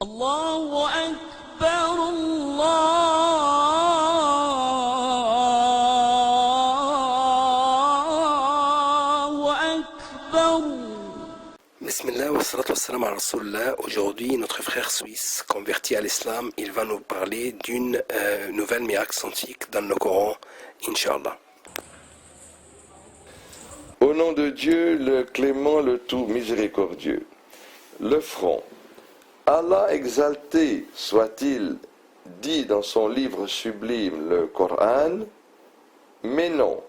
الله أكبر الله أكبر. Bismillah wa salatu wa salam ala Rasulullah. Aujourd'hui, notre frère suisse, converti à l'islam, il va nous parler d'une nouvelle miracle antique dans le Coran, Inch'Allah. Au nom de Dieu, le clément, le tout miséricordieux. Le front. Allah exalté soit-il, dit dans son livre sublime, le Coran, mais non,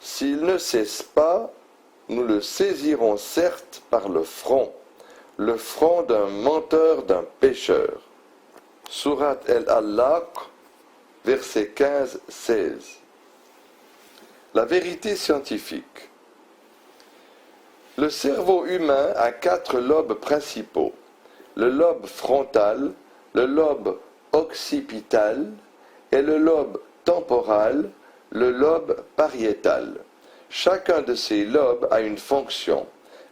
s'il ne cesse pas, nous le saisirons certes par le front d'un menteur, d'un pécheur. Surat Al-Alaq, versets 15-16. La vérité scientifique. Le cerveau humain a 4 lobes principaux. Le lobe frontal, le lobe occipital et le lobe temporal, le lobe pariétal. Chacun de ces lobes a une fonction,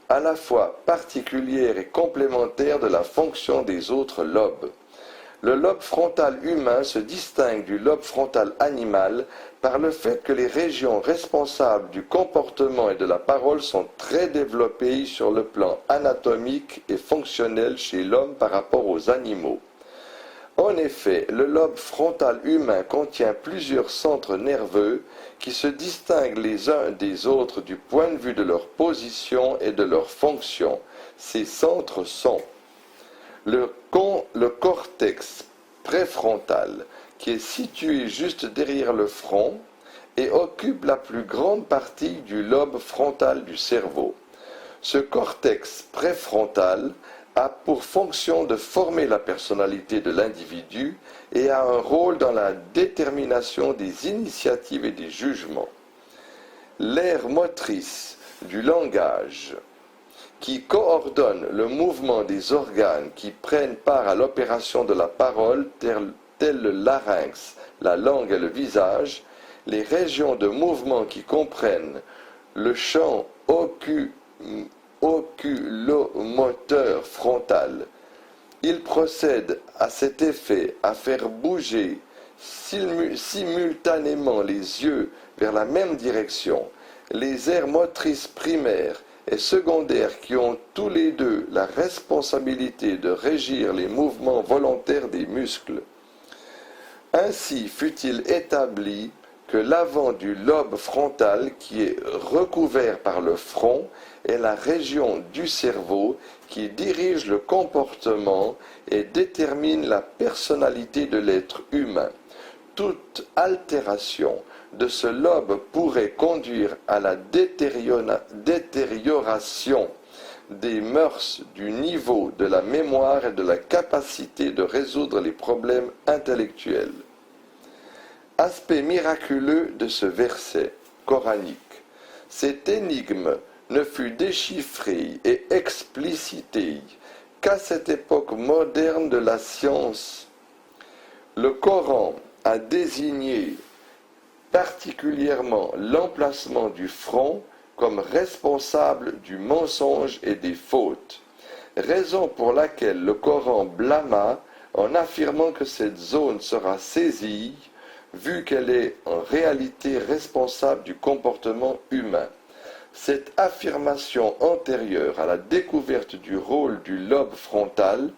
à la fois particulière et complémentaire de la fonction des autres lobes. Le lobe frontal humain se distingue du lobe frontal animal par le fait que les régions responsables du comportement et de la parole sont très développées sur le plan anatomique et fonctionnel chez l'homme par rapport aux animaux. En effet, le lobe frontal humain contient plusieurs centres nerveux qui se distinguent les uns des autres du point de vue de leur position et de leur fonction. Ces centres sont le cortex préfrontal, qui est situé juste derrière le front et occupe la plus grande partie du lobe frontal du cerveau. Ce cortex préfrontal a pour fonction de former la personnalité de l'individu et a un rôle dans la détermination des initiatives et des jugements. L'aire motrice du langage, qui coordonne le mouvement des organes qui prennent part à l'opération de la parole, tels le larynx, la langue et le visage, les régions de mouvement qui comprennent le champ oculomoteur frontal. Il procède à cet effet à faire bouger simultanément les yeux vers la même direction, les aires motrices primaires et secondaires qui ont tous les deux la responsabilité de régir les mouvements volontaires des muscles. Ainsi fut-il établi que l'avant du lobe frontal, qui est recouvert par le front, est la région du cerveau qui dirige le comportement et détermine la personnalité de l'être humain. Toute altération de ce lobe pourrait conduire à la détérioration des mœurs, du niveau de la mémoire et de la capacité de résoudre les problèmes intellectuels. Aspect miraculeux de ce verset coranique. Cette énigme ne fut déchiffrée et explicitée qu'à cette époque moderne de la science. Le Coran a désigné particulièrement l'emplacement du front comme responsable du mensonge et des fautes, raison pour laquelle le Coran blâma en affirmant que cette zone sera saisie, vu qu'elle est en réalité responsable du comportement humain. Cette affirmation antérieure à la découverte du rôle du lobe frontal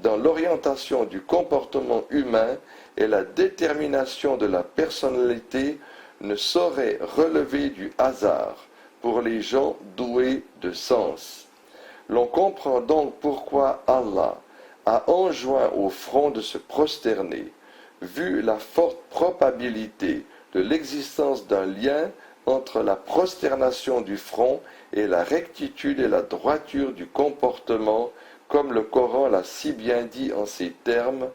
dans l'orientation du comportement humain et la détermination de la personnalité ne saurait relever du hasard pour les gens doués de sens. L'on comprend donc pourquoi Allah a enjoint au front de se prosterner, vu la forte probabilité de l'existence d'un lien entre la prosternation du front et la rectitude et la droiture du comportement, comme le Coran l'a si bien dit en ces termes.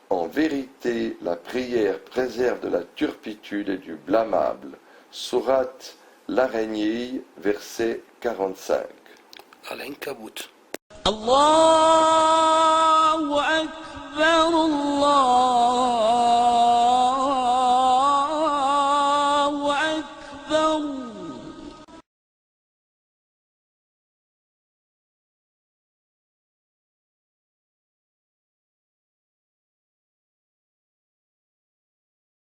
En vérité, la prière préserve de la turpitude et du blâmable. Sourate l'Araignée, verset 45. Al-Ankabut. الله